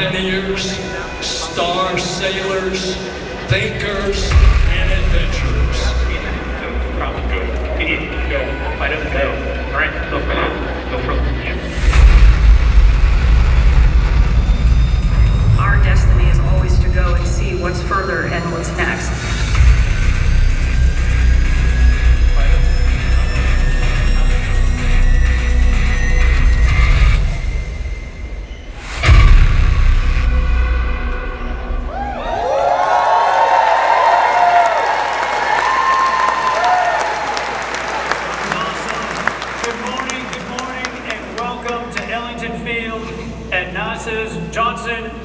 pioneers, star sailors, thinkers, and adventurers. Probably good. Can you go? I don't know. All right, no problem. Our destiny is always to go and see what's further and what's next.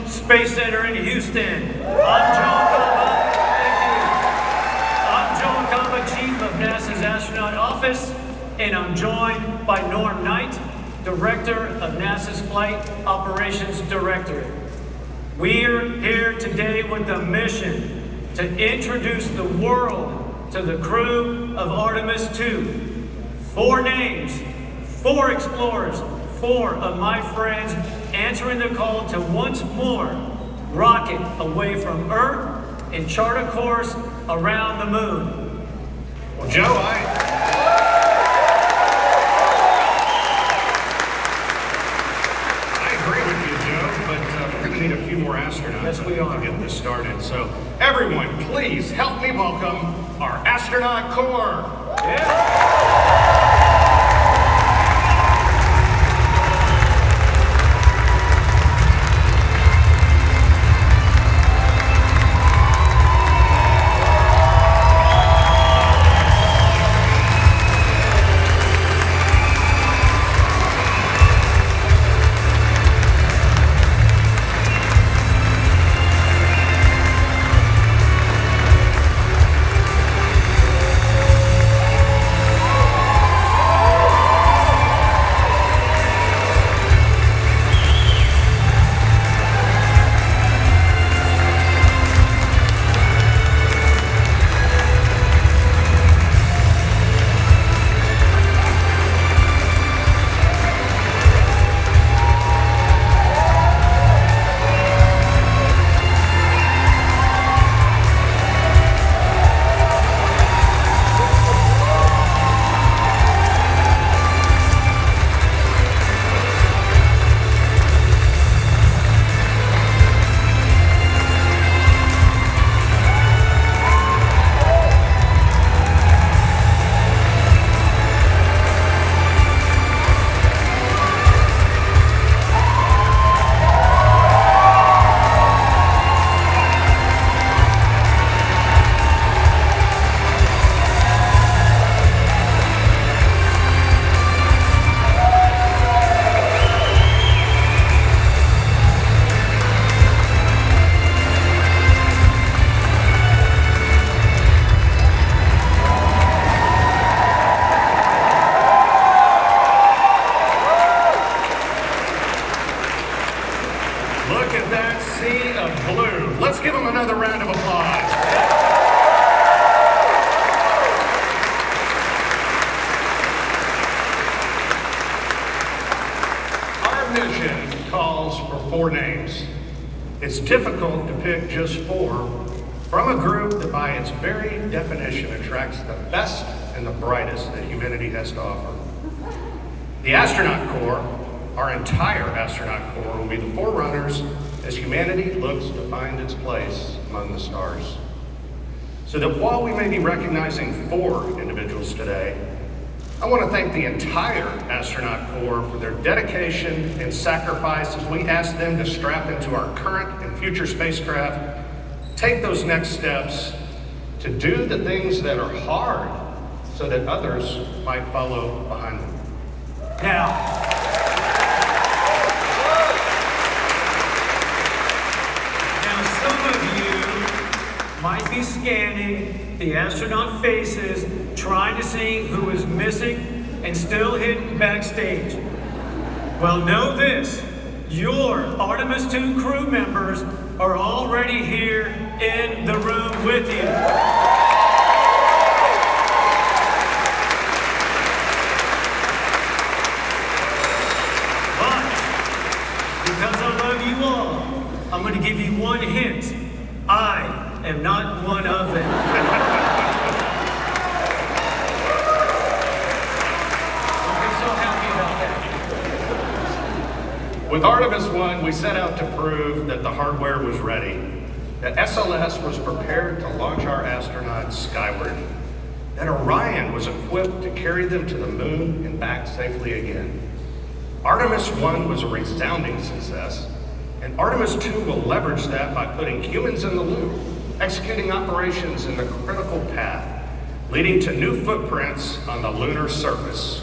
Space Center in Houston. I'm John Kamba. Thank you. I'm John Kamba, Chief of NASA's Astronaut Office, and I'm joined by Norm Knight, Director of NASA's Flight Operations Directorate. We're here today with a mission to introduce the world to the crew of Artemis II. 4 names, 4 explorers, 4 of my friends answering the call to once more rocket away from Earth and chart a course around the moon. Well, Joe, I agree with you, Joe, but we're going to need a few more astronauts. Yes, we are. To get this started. So, everyone, please help me welcome our astronaut corps. Yeah. Let's give them another round of applause. Our mission calls for 4 names. It's difficult to pick just 4 from a group that by its very definition attracts the best and the brightest that humanity has to offer. The Astronaut Corps, our entire Astronaut Corps, will be the forerunners as humanity looks to find its place among the stars. So that while we may be recognizing 4 individuals today, I want to thank the entire Astronaut Corps for their dedication and sacrifice as we ask them to strap into our current and future spacecraft, take those next steps to do the things that are hard so that others might follow behind them. Now, some of you might be scanning the astronaut faces, trying to see who is missing and still hidden backstage. Well, know this, your Artemis II crew members are already here in the room with you. But because I love you all, I'm going to give you one hint. I am not one of them. I'm so happy about that. With Artemis I, we set out to prove that the hardware was ready, that SLS was prepared to launch our astronauts skyward, that Orion was equipped to carry them to the moon and back safely again. Artemis I was a resounding success, and Artemis II will leverage that by putting humans in the loop, executing operations in the critical path, leading to new footprints on the lunar surface.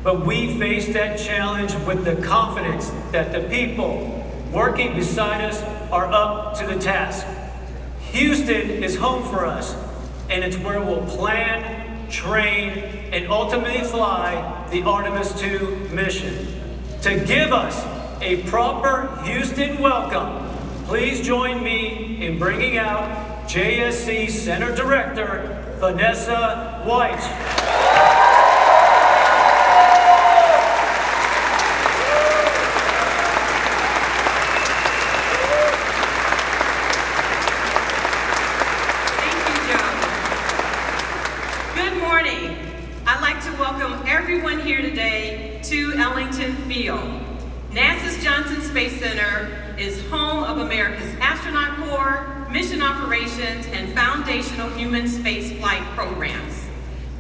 But we face that challenge with the confidence that the people working beside us are up to the task. Houston is home for us, and it's where we'll plan, train, and ultimately fly the Artemis II mission. To give us a proper Houston welcome, please join me in bringing out JSC Center Director, Vanessa White. Everyone here today to Ellington Field. NASA's Johnson Space Center is home of America's Astronaut Corps, mission operations, and foundational human spaceflight programs.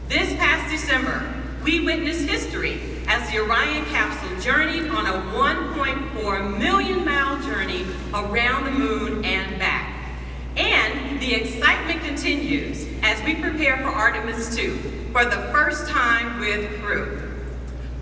This past December, we witnessed history as the Orion capsule journeyed on a 1.4 million mile journey around the moon and back. And the excitement continues as we prepare for Artemis II for the first time with crew.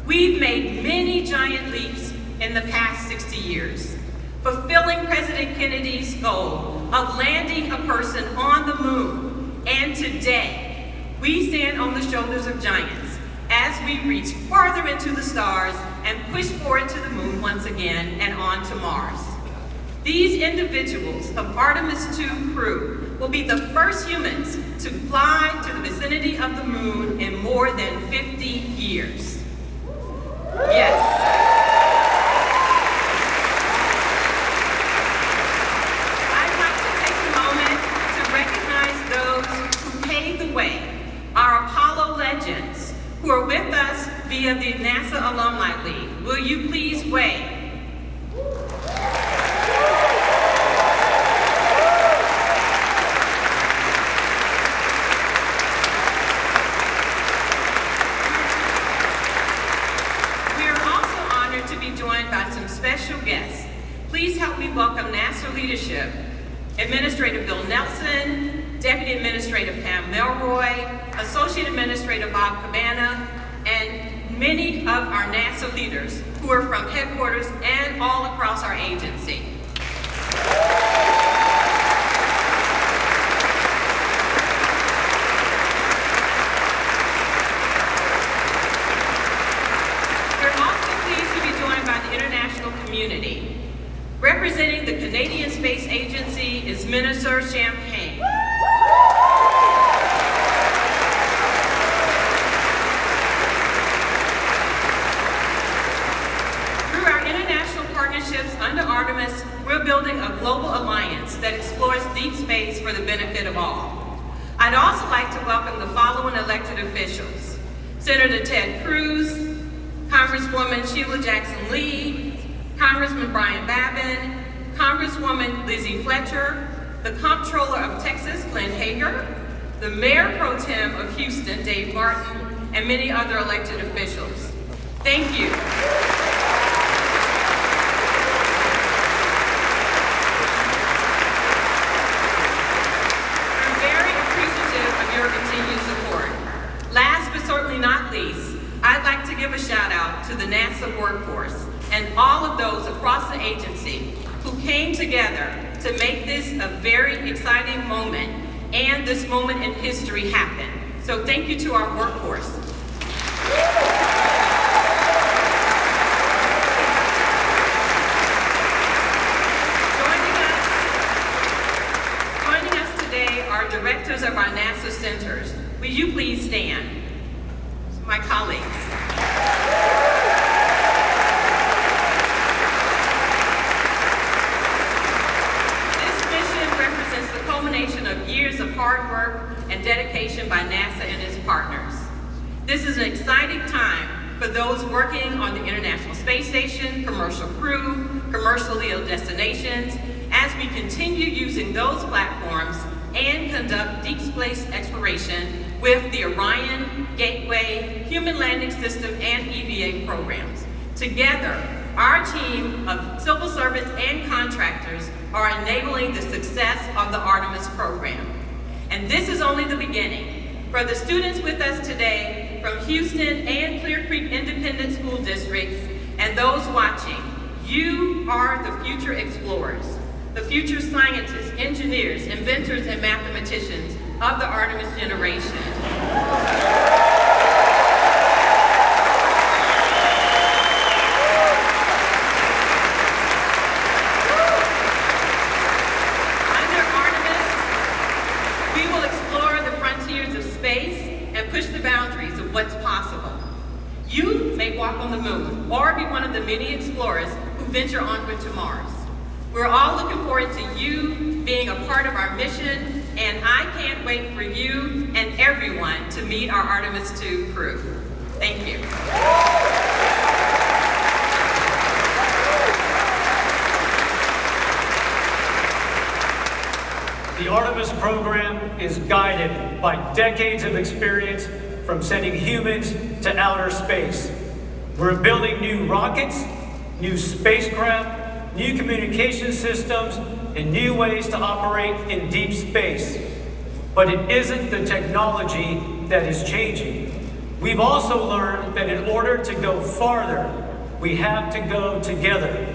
We've made many giant leaps in the past 60 years, fulfilling President Kennedy's goal of landing a person on the moon. And today, we stand on the shoulders of giants as we reach farther into the stars and push forward to the moon once again and on to Mars. These individuals of Artemis II crew will be the first humans to fly to the vicinity of the moon in more than 50 years. Yes. I'd like to take a moment to recognize those who paved the way, our Apollo legends, who are with us via the NASA Alumni League. Will you please wave? Special guests. Please help me welcome NASA leadership, Administrator Bill Nelson, Deputy Administrator Pam Melroy, Associate Administrator Bob Cabana, and many of our NASA leaders who are from headquarters and all across our agency. Community. Representing the Canadian Space Agency is Minister Champagne. Through our international partnerships under Artemis, we're building a global alliance that explores deep space for the benefit of all. I'd also like to welcome the following elected officials: Senator Ted Cruz, Congresswoman Sheila Jackson-Lee, Congressman Brian Babin, Congresswoman Lizzie Fletcher, the Comptroller of Texas, Glenn Hager, the Mayor Pro Tem of Houston, Dave Martin, and many other elected officials. Thank you. We're very appreciative of your continued support. Last but certainly not least, I'd like to give a shout out to the NASA workforce and all of those across the agency who came together to make this a very exciting moment and this moment in history happen. So thank you to our workforce. Joining us today are directors of our NASA centers. Will you please stand? My colleagues. Of years of hard work and dedication by NASA and its partners. This is an exciting time for those working on the International Space Station, commercial crew, commercial LEO destinations, as we continue using those platforms and conduct deep space exploration with the Orion, Gateway, Human Landing System, and EVA programs. Together, our team of civil servants and contractors are enabling the success of the Artemis program. And this is only the beginning. For the students with us today from Houston and Clear Creek Independent School Districts and those watching, you are the future explorers, the future scientists, engineers, inventors, and mathematicians of the Artemis generation. What's possible. You may walk on the moon or be one of the many explorers who venture onward to Mars. We're all looking forward to you being a part of our mission, and I can't wait for you and everyone to meet our Artemis II crew. Thank you. The Artemis program is guided by decades of experience from sending humans to outer space. We're building new rockets, new spacecraft, new communication systems, and new ways to operate in deep space. But it isn't the technology that is changing. We've also learned that in order to go farther, we have to go together.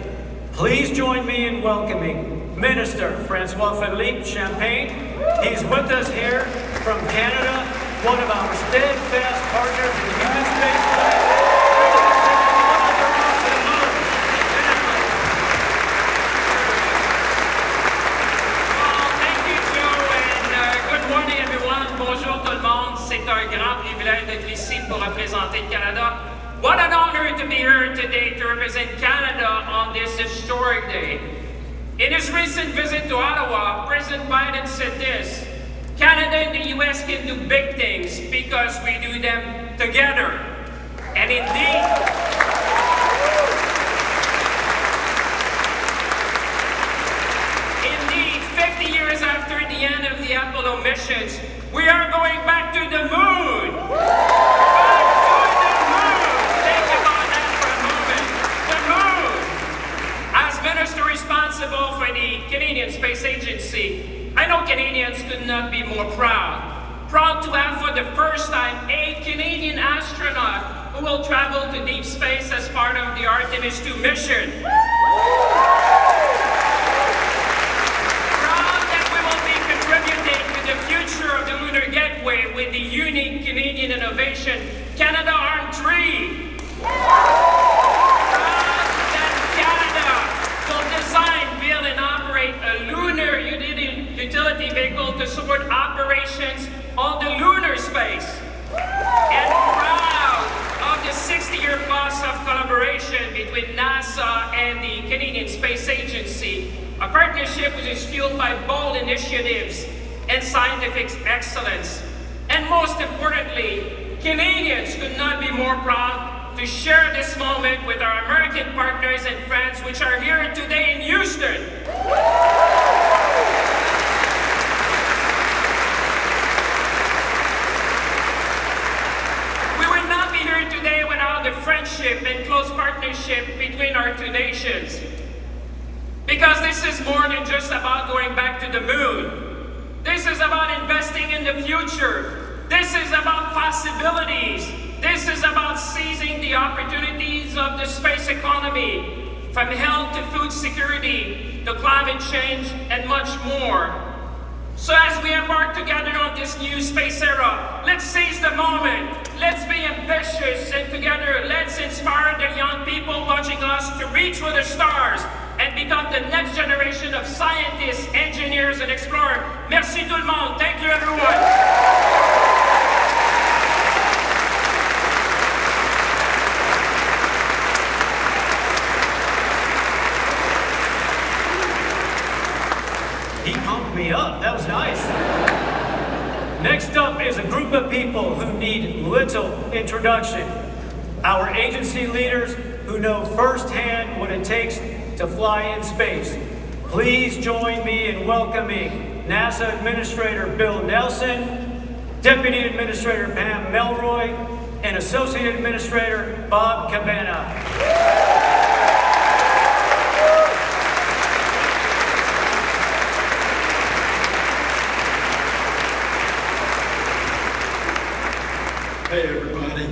Please join me in welcoming Minister Francois-Philippe Champagne. He's with us here from Canada, one of our steadfast partners in human spaceflight. Thank you, Joe, and good morning, everyone. Bonjour tout le monde. C'est un grand privilège d'être ici pour représenter le Canada. What an honor to be here today to represent Canada on this historic day. In his recent visit to Ottawa, President Biden said this: Canada and the US can do big things because we do them together. And indeed, 50 years after the end of the Apollo missions, we are going back to the moon. Back to the moon. Think about that for a moment. The moon. As minister responsible for the Canadian Space Agency, I know Canadians could not be more proud. Proud to have for the first time a Canadian astronaut who will travel to deep space as part of the Artemis II mission. Proud that we will be contributing to the future of the Lunar Gateway with the unique Canadian innovation, Canadarm3. Proud that Canada will design, build, and operate a lunar utility vehicle to support operations on the lunar space. And proud of the 60-year plus of collaboration between NASA and the Canadian Space Agency, a partnership which is fueled by bold initiatives and scientific excellence. And most importantly, Canadians could not be more proud to share this moment with our American partners and friends which are here today in Houston. We would not be here today without the friendship and close partnership between our two nations. Because this is more than just about going back to the moon. This is about investing in the future. This is about possibilities. This is about seizing the opportunities of the space economy, from health to food security, to climate change, and much more. So as we embark together on this new space era, let's seize the moment. Let's be ambitious, and together let's inspire the young people watching us to reach for the stars and become the next generation of scientists, engineers, and explorers. Merci tout le monde. Thank you, everyone. He pumped me up. That was nice. Next up is a group of people who need little introduction. Our agency leaders who know firsthand what it takes to fly in space. Please join me in welcoming NASA Administrator Bill Nelson, Deputy Administrator Pam Melroy, and Associate Administrator Bob Cabana. Hey everybody,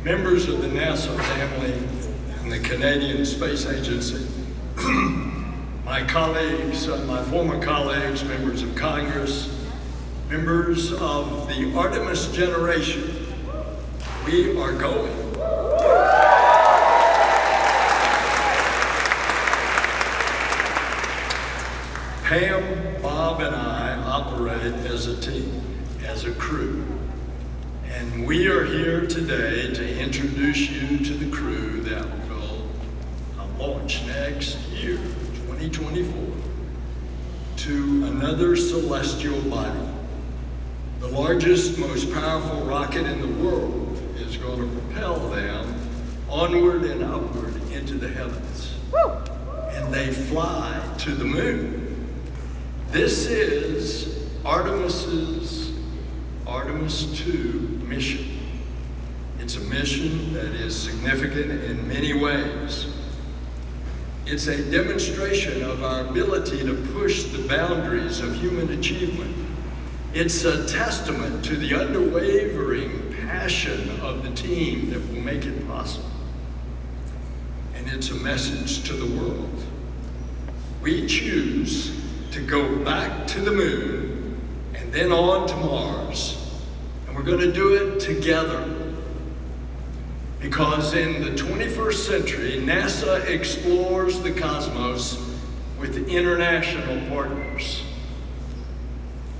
members of the NASA family and the Canadian Space Agency, my colleagues, my former colleagues, members of Congress, members of the Artemis generation, we are going. Pam, Bob, and I operate as a team, as a crew. And we are here today to introduce you to the crew that will launch next year, 2024, to another celestial body. The largest, most powerful rocket in the world is going to propel them onward and upward into the heavens. And they fly to the moon. This is Artemis II mission. It's a mission that is significant in many ways. It's a demonstration of our ability to push the boundaries of human achievement. It's a testament to the unwavering passion of the team that will make it possible. And it's a message to the world. We choose to go back to the moon and then on to Mars. And we're going to do it together. Because in the 21st century, NASA explores the cosmos with international partners.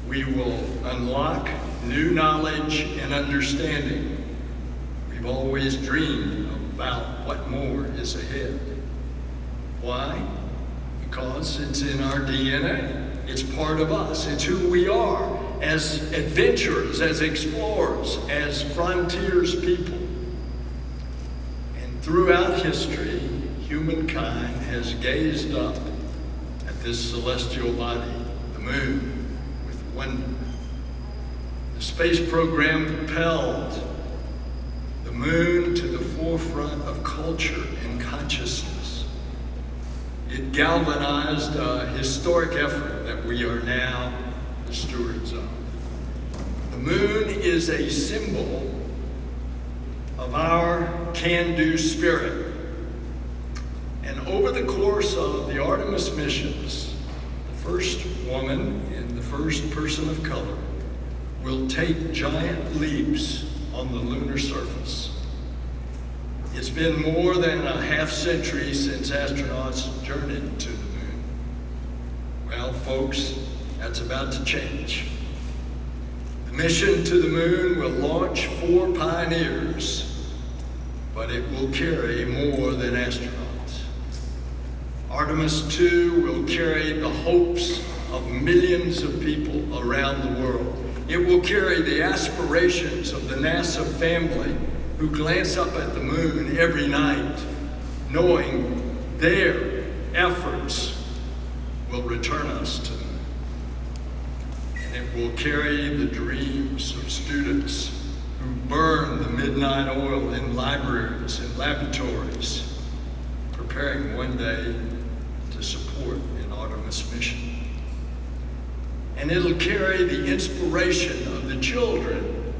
We will unlock new knowledge and understanding. We've always dreamed about what more is ahead. Why? Because it's in our DNA. It's part of us. It's who we are as adventurers, as explorers, as frontiers people. And throughout history, humankind has gazed up at this celestial body, the moon, with wonder. The space program propelled the moon to the forefront of culture and consciousness. It galvanized a historic effort that we are now the stewards of. The moon is a symbol of our can-do spirit. And over the course of the Artemis missions, the first woman and the first person of color will take giant leaps on the lunar surface. It's been more than a half century since astronauts journeyed to the moon. Well, folks, that's about to change. The mission to the moon will launch 4 pioneers, but it will carry more than astronauts. Artemis II will carry the hopes of millions of people around the world. It will carry the aspirations of the NASA family who glance up at the moon every night, knowing their efforts will return us to the moon. And it will carry the dreams of students who burn the midnight oil in libraries and laboratories, preparing one day to support an Artemis mission. And it'll carry the inspiration of the children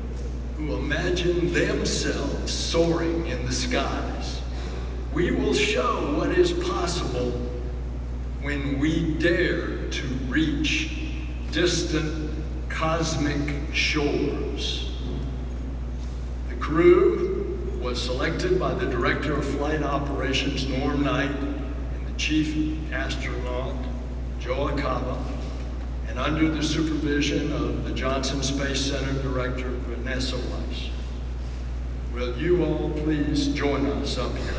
who imagine themselves soaring in the skies. We will show what is possible when we dare to reach distant cosmic shores. The crew was selected by the Director of Flight Operations, Norm Knight, and the Chief Astronaut, Joe Acaba, and under the supervision of the Johnson Space Center Director, Vanessa Weiss. Will you all please join us up here?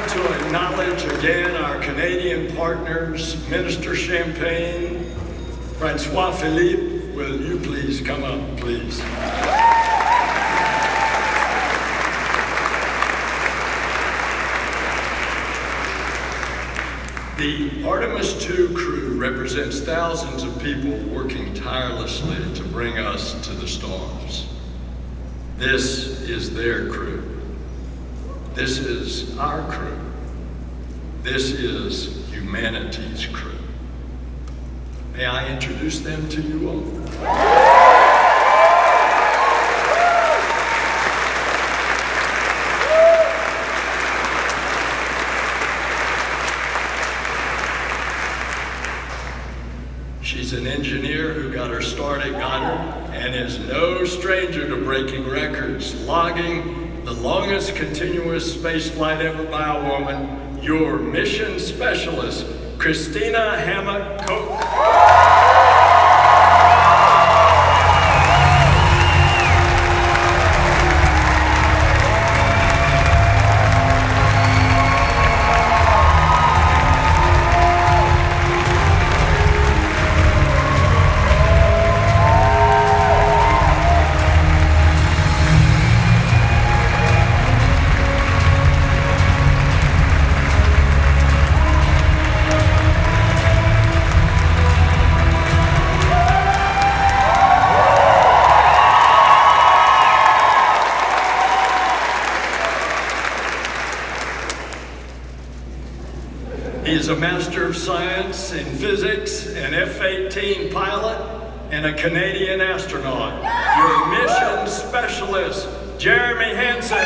To acknowledge again our Canadian partners, Minister Champagne, Francois Philippe, will you please come up, please? The Artemis II crew represents thousands of people working tirelessly to bring us to the stars. This is their crew. This is our crew. This is humanity's crew. May I introduce them to you all? She's an engineer who got her start at Goddard and is no stranger to breaking records, logging the longest continuous space flight ever by a woman, your mission specialist, Christina Hammock-Coke. He's a Master of Science in Physics, an F-18 pilot, and a Canadian astronaut. Your mission specialist, Jeremy Hansen.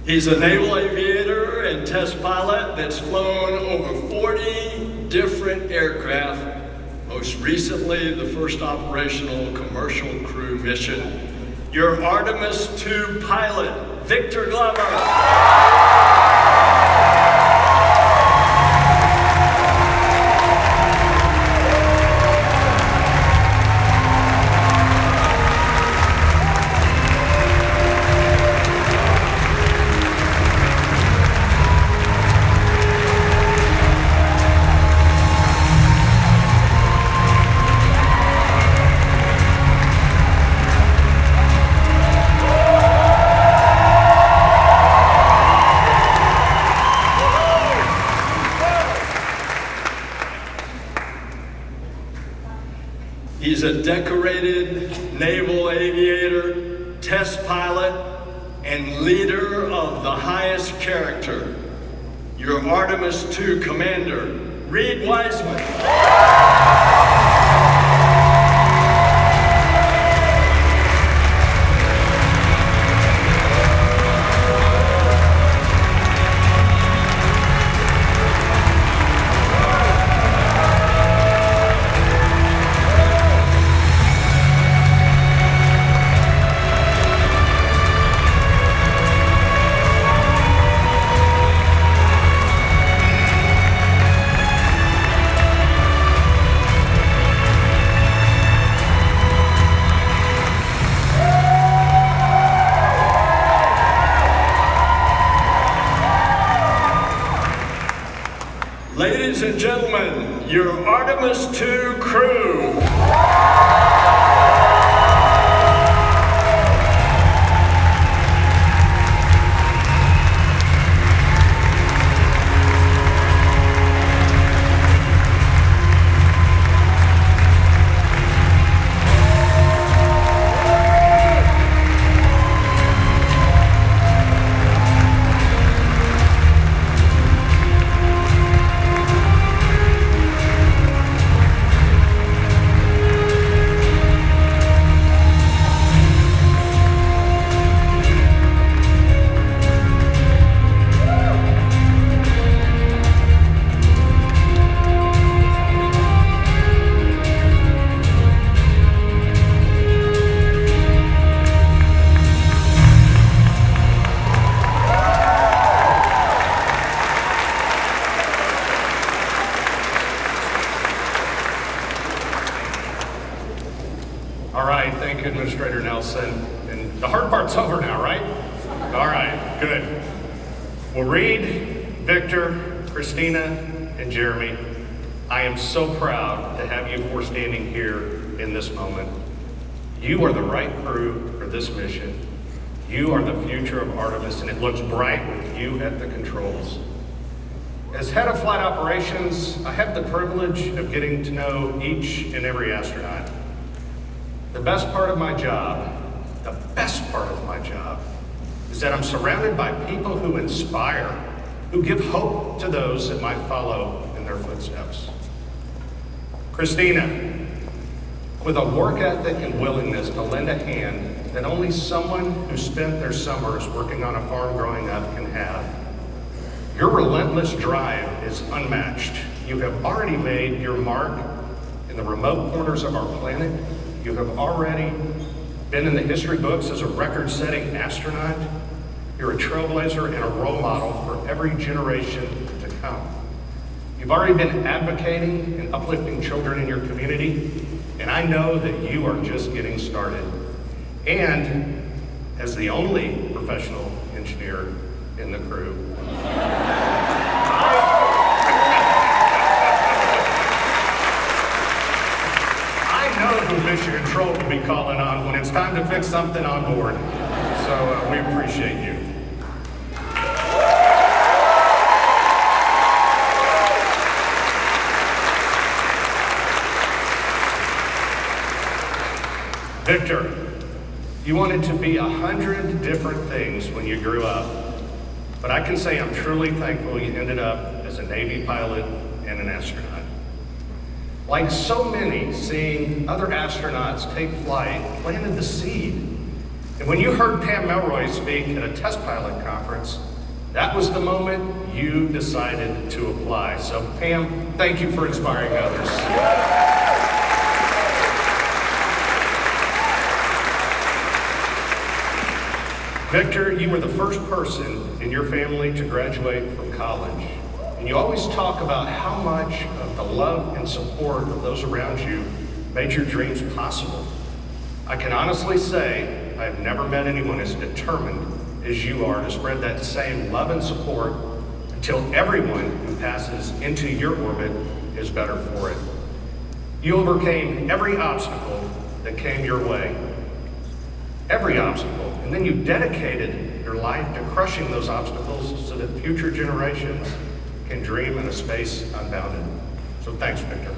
He's a naval aviator and test pilot that's flown over 40 different aircraft, most recently the first operational commercial crew mission. Your Artemis II pilot, Victor Glover. He's a decorated naval aviator, test pilot, and leader of the highest character. Your Artemis II commander, Reed Wiseman. Ladies and gentlemen, your Artemis II crew. All right, thank you, Administrator Nelson. And the hard part's over now, right? All right, good. Well, Reed, Victor, Christina, and Jeremy, I am so proud to have you four standing here in this moment. You are the right crew for this mission. You are the future of Artemis, and it looks bright with you at the controls. As head of flight operations, I have the privilege of getting to know each and every astronaut. The best part of my job is that I'm surrounded by people who inspire, who give hope to those that might follow in their footsteps. Christina, with a work ethic and willingness to lend a hand that only someone who spent their summers working on a farm growing up can have. Your relentless drive is unmatched. You have already made your mark in the remote corners of our planet. You have already been in the history books as a record-setting astronaut. You're a trailblazer and a role model for every generation to come. You've already been advocating and uplifting children in your community, and I know that you are just getting started. And as the only professional engineer in the crew, Mission Control will be calling on when it's time to fix something on board. So we appreciate you. Victor, you wanted to be 100 different things when you grew up, but I can say I'm truly thankful you ended up as a Navy pilot and an astronaut. Like so many, seeing other astronauts take flight planted the seed. And when you heard Pam Melroy speak at a test pilot conference, that was the moment you decided to apply. So Pam, thank you for inspiring others. Victor, you were the first person in your family to graduate from college. And you always talk about how much of the love and support of those around you made your dreams possible. I can honestly say I have never met anyone as determined as you are to spread that same love and support until everyone who passes into your orbit is better for it. You overcame every obstacle that came your way. Every obstacle. And then you dedicated your life to crushing those obstacles so that future generations can dream in a space unbounded. So thanks, Victor.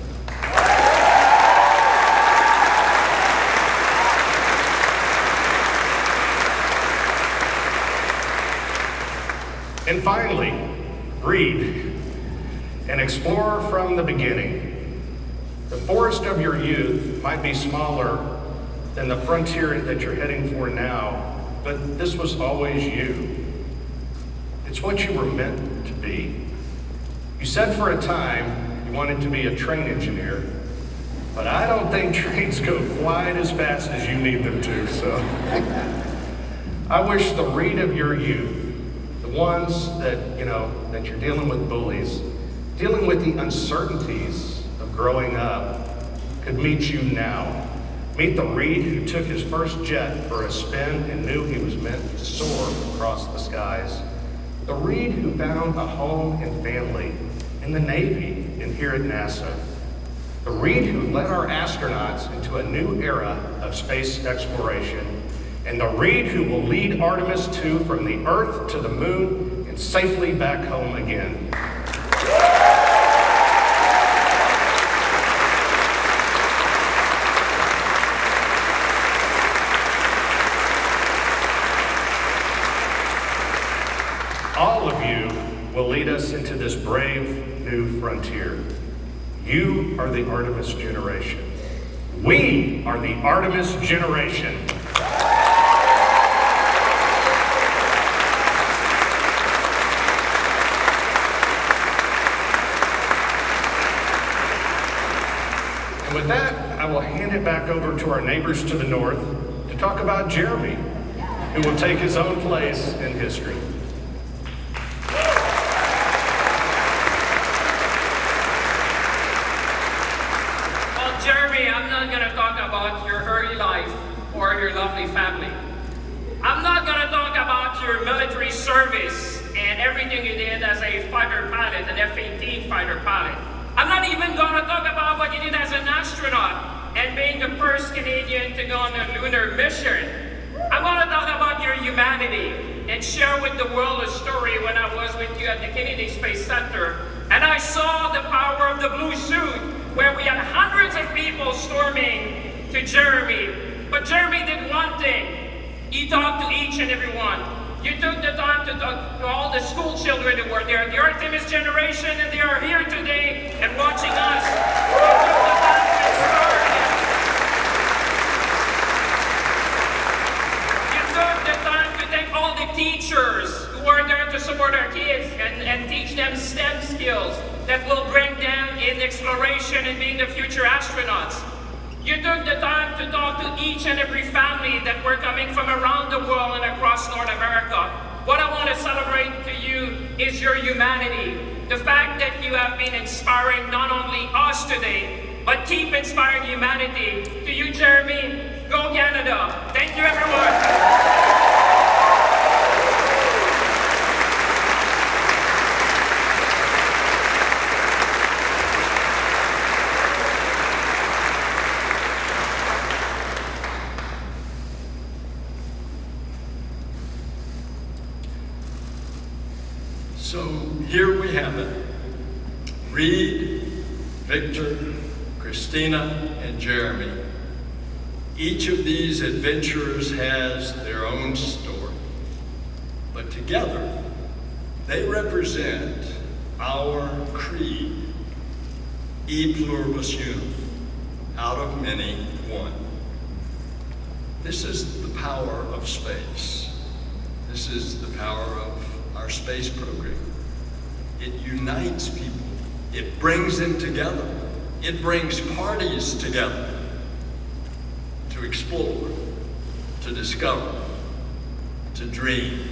And finally, read and explore from the beginning. The forest of your youth might be smaller than the frontier that you're heading for now, but this was always you. It's what you were meant to be. You said for a time you wanted to be a train engineer, but I don't think trains go quite as fast as you need them to, so. I wish the Reed of your youth, the ones that, that you're dealing with bullies, dealing with the uncertainties of growing up, could meet you now. Meet the Reed who took his first jet for a spin and knew he was meant to soar across the skies. The Reed who found a home and family in the Navy and here at NASA. The Reed who led our astronauts into a new era of space exploration. And the Reed who will lead Artemis II from the Earth to the Moon and safely back home again. All of you will lead us into this brave new frontier. You are the Artemis generation. We are the Artemis generation. And with that, I will hand it back over to our neighbors to the north to talk about Jeremy, who will take his own place in history. Jeremy, I'm not going to talk about your early life or your lovely family. I'm not going to talk about your military service and everything you did as a fighter pilot, an F-18 fighter pilot. I'm not even going to talk about what you did as an astronaut and being the first Canadian to go on a lunar mission. I'm going to talk about your humanity and share with the world a story when I was with you at the Kennedy Space Center and I saw the power of the blue suit, where we had hundreds of people storming to Jeremy. But Jeremy did one thing. He talked to each and every one. You took the time to talk to all the school children who were there, the Artemis generation, and they are here today and watching us. You took the time to inspire them. You took the time to thank all the teachers who are there to support our kids and teach them STEM skills that will bring them in exploration and being the future astronauts. You took the time to talk to each and every family that were coming from around the world and across North America. What I want to celebrate to you is your humanity. The fact that you have been inspiring not only us today, but keep inspiring humanity. To you, Jeremy, go Canada. Thank you, everyone. So here we have it. Reed, Victor, Christina, and Jeremy. Each of these adventurers has their own story. But together, they represent our creed. E pluribus unum, out of many, one. This is the power of space. This is the power of our space program. It unites people. It brings them together. It brings parties together to explore, to discover, to dream.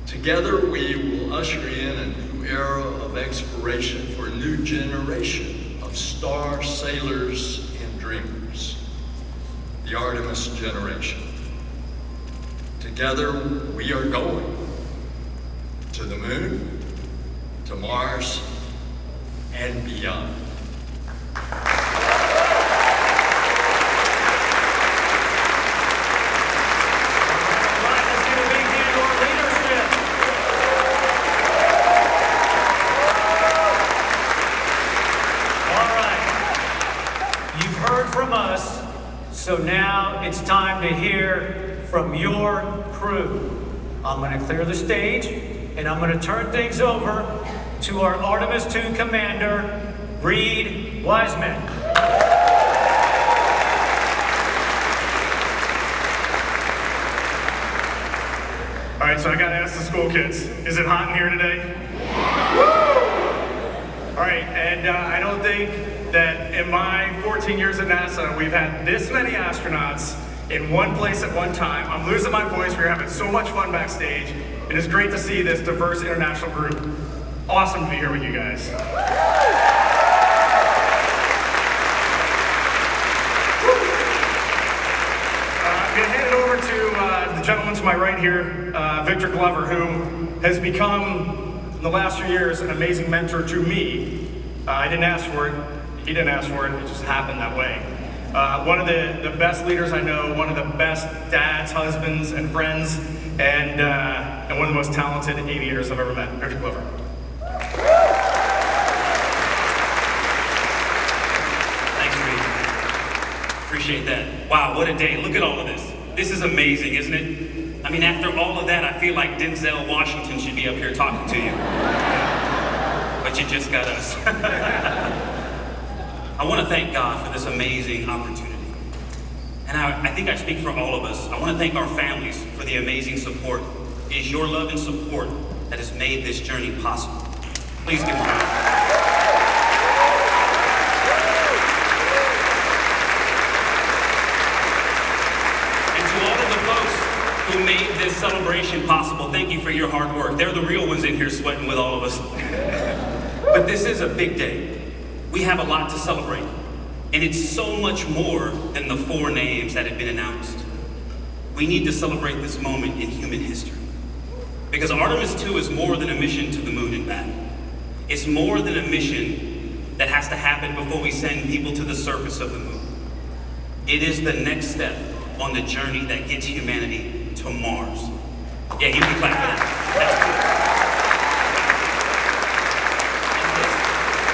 Together we will usher in a new era of exploration for a new generation of star sailors and dreamers, the Artemis generation. Together we are going to the moon, to Mars, and beyond. So now it's time to hear from your crew. I'm going to clear the stage, and I'm going to turn things over to our Artemis II Commander, Reed Wiseman. All right, so I gotta ask the school kids, is it hot in here today? Woo! All right, and I don't think that in my 14 years at NASA, we've had this many astronauts in one place at one time. I'm losing my voice. We're having so much fun backstage. It is great to see this diverse international group. Awesome to be here with you guys. I'm gonna hand it over to the gentleman to my right here, Victor Glover, who has become, in the last few years, an amazing mentor to me. I didn't ask for it. He didn't ask for it. It just happened that way. One of the best leaders I know, one of the best dads, husbands, and friends, and one of the most talented aviators I've ever met, Victor Glover. Thanks, Reed. Appreciate that. Wow, what a day. Look at all of this. This is amazing, isn't it? I mean, after all of that, I feel like Denzel Washington should be up here talking to you. But you just got us. I want to thank God for this amazing opportunity. And I think I speak for all of us. I want to thank our families for the amazing support. It is your love and support that has made this journey possible. Please give them a round. And to all of the folks who made this celebration possible, thank you for your hard work. They're the real ones in here sweating with all of us. But this is a big day. We have a lot to celebrate. And it's so much more than the 4 names that have been announced. We need to celebrate this moment in human history. Because Artemis II is more than a mission to the moon and back. It's more than a mission that has to happen before we send people to the surface of the moon. It is the next step on the journey that gets humanity to Mars. Yeah, you can clap for that.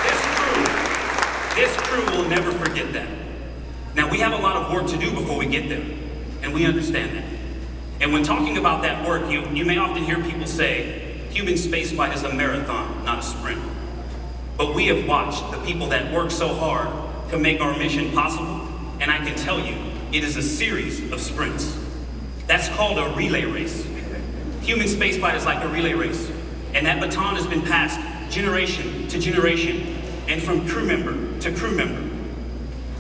That's cool. This crew will never forget that. Now, we have a lot of work to do before we get there, and we understand that. And when talking about that work, you may often hear people say, human spaceflight is a marathon, not a sprint. But we have watched the people that work so hard to make our mission possible, and I can tell you, it is a series of sprints. That's called a relay race. Human spaceflight is like a relay race, and that baton has been passed generation to generation, and from crew member to crew member.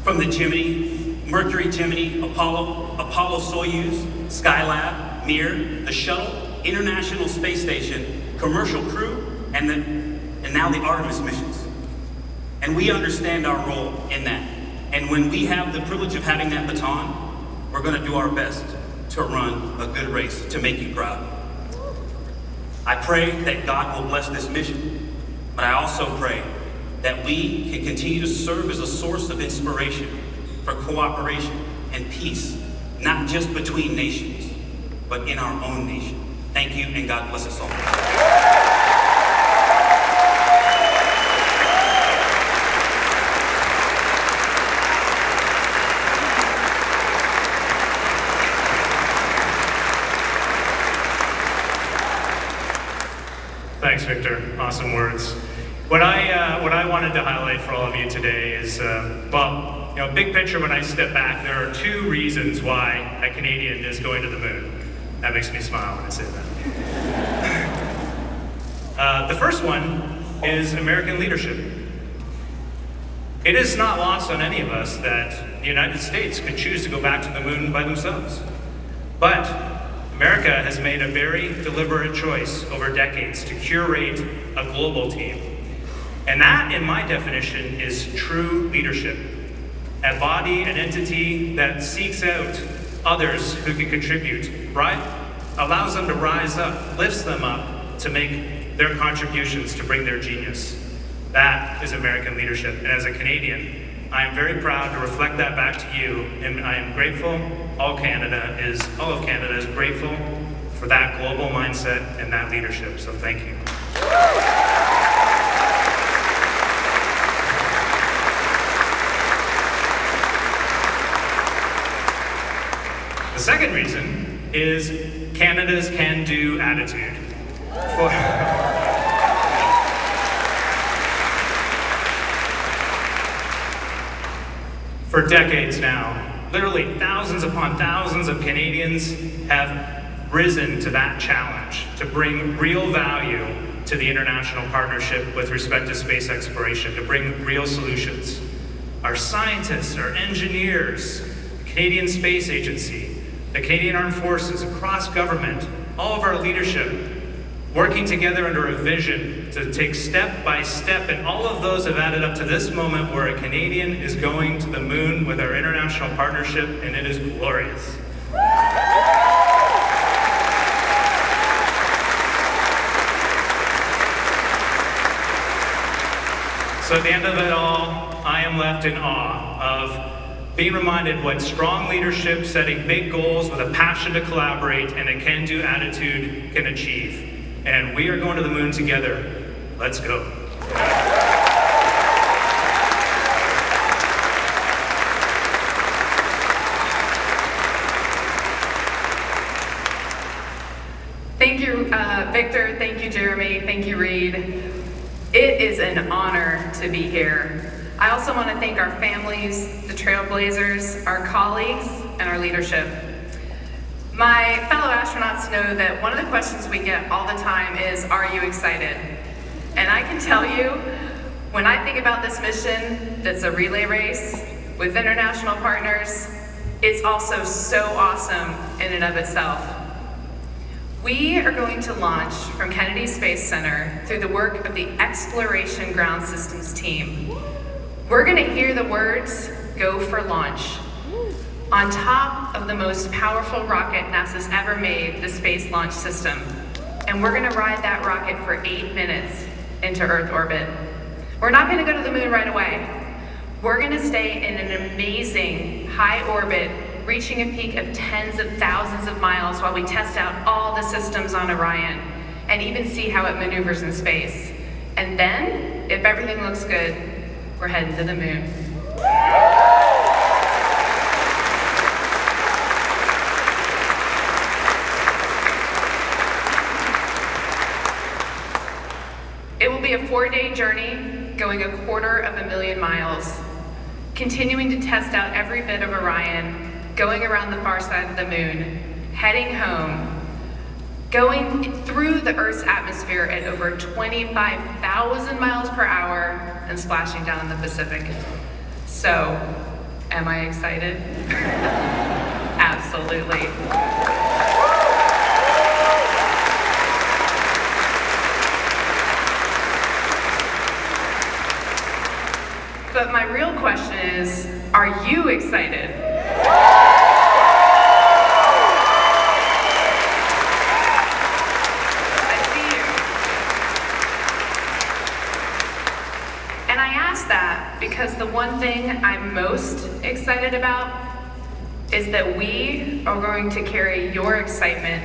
From the Gemini, Mercury, Gemini, Apollo Soyuz, Skylab, Mir, the Shuttle, International Space Station, commercial crew, and now the Artemis missions. And we understand our role in that. And when we have the privilege of having that baton, we're gonna do our best to run a good race to make you proud. I pray that God will bless this mission, but I also pray that we can continue to serve as a source of inspiration for cooperation and peace, not just between nations, but in our own nation. Thank you, and God bless us all. Thanks, Victor. Awesome words. What I wanted to highlight for all of you today is, big picture, when I step back, there are 2 reasons why a Canadian is going to the moon. That makes me smile when I say that. The first one is American leadership. It is not lost on any of us that the United States could choose to go back to the moon by themselves. But America has made a very deliberate choice over decades to curate a global team. And that, in my definition, is true leadership. A body, an entity that seeks out others who can contribute, right? Allows them to rise up, lifts them up to make their contributions, to bring their genius. That is American leadership. And as a Canadian, I am very proud to reflect that back to you. And I am grateful, all of Canada is grateful for that global mindset and that leadership. So thank you. The second reason is Canada's can-do attitude. For decades now, literally thousands upon thousands of Canadians have risen to that challenge to bring real value to the international partnership with respect to space exploration, to bring real solutions. Our scientists, our engineers, the Canadian Space Agency, the Canadian Armed Forces, across government, all of our leadership, working together under a vision to take step by step, and all of those have added up to this moment where a Canadian is going to the moon with our international partnership, and it is glorious. So at the end of it all, I am left in awe of being reminded what strong leadership, setting big goals with a passion to collaborate and a can-do attitude can achieve. And we are going to the moon together. Let's go. Thank you, Victor. Thank you, Jeremy. Thank you, Reed. It is an honor to be here. I also want to thank our families, the Trailblazers, our colleagues, and our leadership. My fellow astronauts know that one of the questions we get all the time is, are you excited? And I can tell you, when I think about this mission that's a relay race with international partners, it's also so awesome in and of itself. We are going to launch from Kennedy Space Center through the work of the Exploration Ground Systems team. We're going to hear the words, "Go for launch," on top of the most powerful rocket NASA's ever made, the Space Launch System. And we're going to ride that rocket for 8 minutes into Earth orbit. We're not going to go to the moon right away. We're going to stay in an amazing high orbit, reaching a peak of tens of thousands of miles while we test out all the systems on Orion and even see how it maneuvers in space. And then, if everything looks good, we're heading to the moon. It will be a 4-day journey, going 250,000 miles, continuing to test out every bit of Orion, going around the far side of the moon, heading home, going through the Earth's atmosphere at over 25,000 miles per hour and splashing down in the Pacific. So, am I excited? Absolutely. But my real question is, are you excited? I see you. And I ask that because the one thing I'm most excited about is that we are going to carry your excitement,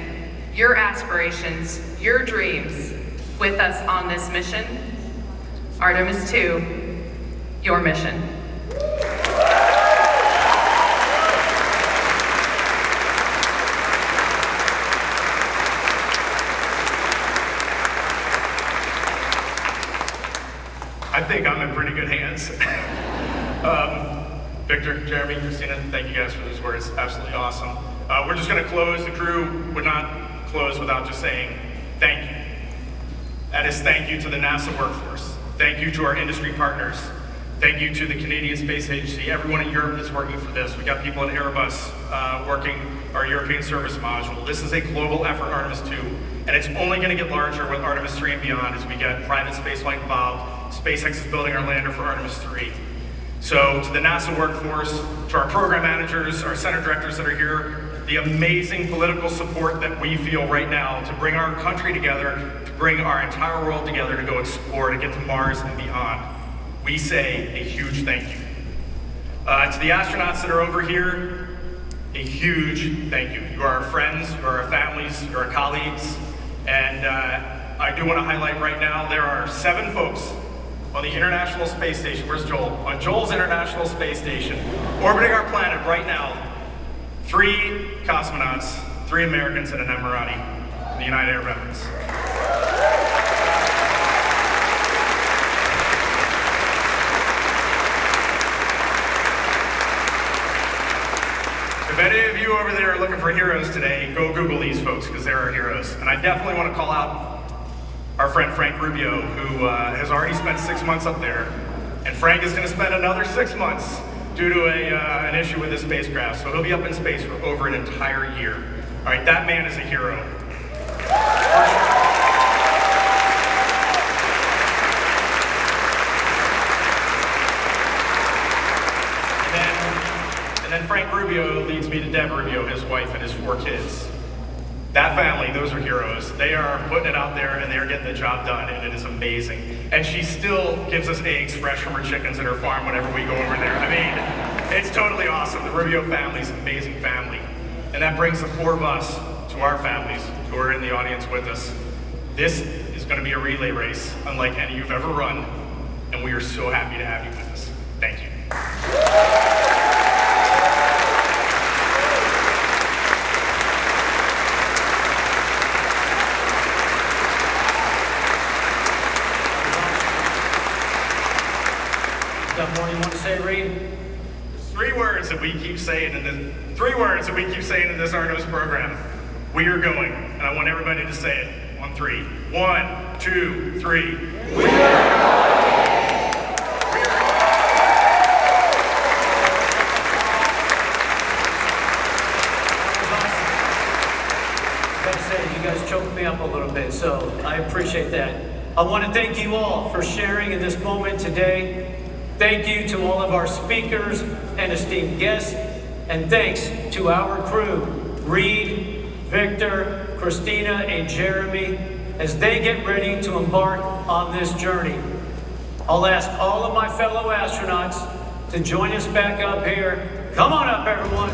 your aspirations, your dreams with us on this mission. Artemis II, your mission. I think I'm in pretty good hands. Victor, Jeremy, Christina, thank you guys for those words. Absolutely awesome. We're just going to close. The crew would not close without just saying thank you. That is thank you to the NASA workforce. Thank you to our industry partners. Thank you to the Canadian Space Agency, everyone in Europe that's working for this. We got people in Airbus working our European service module. This is a global effort, Artemis II, and it's only going to get larger with Artemis III and beyond as we get private spaceflight involved. SpaceX is building our lander for Artemis III. So to the NASA workforce, to our program managers, our center directors that are here, the amazing political support that we feel right now to bring our country together, to bring our entire world together to go explore, to get to Mars and beyond. We say a huge thank you. To the astronauts that are over here, a huge thank you. You are our friends, you are our families, you are our colleagues, and I do want to highlight right now, there are 7 folks on the International Space Station. Where's Joel? On Joel's International Space Station, orbiting our planet right now. 3 cosmonauts 3 Americans and an Emirati in the United Arab Emirates. If any of you over there are looking for heroes today, go Google these folks, because they're our heroes. And I definitely want to call out our friend Frank Rubio, who has already spent 6 months up there. And Frank is going to spend another 6 months due to an issue with his spacecraft. So he'll be up in space for over an entire year. All right, that man is a hero. And then Frank Rubio leads me to Deb Rubio, his wife, and his 4 kids. That family, those are heroes. They are putting it out there and they're getting the job done, and it is amazing. And she still gives us eggs fresh from her chickens at her farm whenever we go over there. I mean, it's totally awesome. The Rubio family is an amazing family. And that brings the 4 of us to our families who are in the audience with us. This is going to be a relay race unlike any you've ever run, and we are so happy to have you with us. Thank you. Got more you want to say, Reed? 3 words that we keep saying in this Artemis program. We are going, and I want everybody to say it on 3. 1, 2, 3. We are going. We are going. I gotta say, you guys choked me up a little bit, so I appreciate that. I want to thank you all for sharing in this moment today. Thank you to all of our speakers and esteemed guests, and thanks to our crew, Reed, Victor, Christina, and Jeremy, as they get ready to embark on this journey. I'll ask all of my fellow astronauts to join us back up here. Come on up, everyone.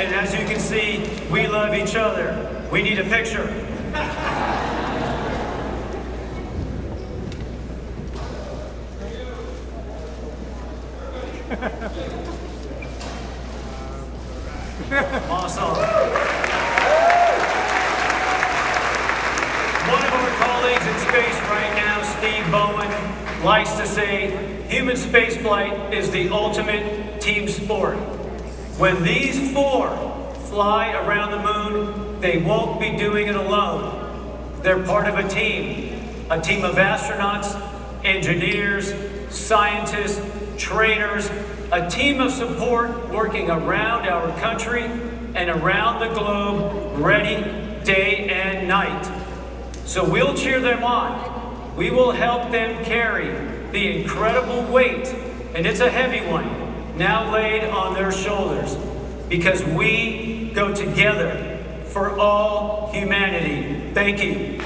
And as you can see, we love each other. We need a picture. Awesome. One of our colleagues in space right now, Steve Bowen, likes to say, human spaceflight is the ultimate team sport. When these four fly around the moon, they won't be doing it alone. They're part of a team of astronauts, engineers, scientists, trainers, a team of support working around our country and around the globe, ready day and night. So we'll cheer them on. We will help them carry the incredible weight, and it's a heavy one, now laid on their shoulders, because we go together for all humanity. Thank you.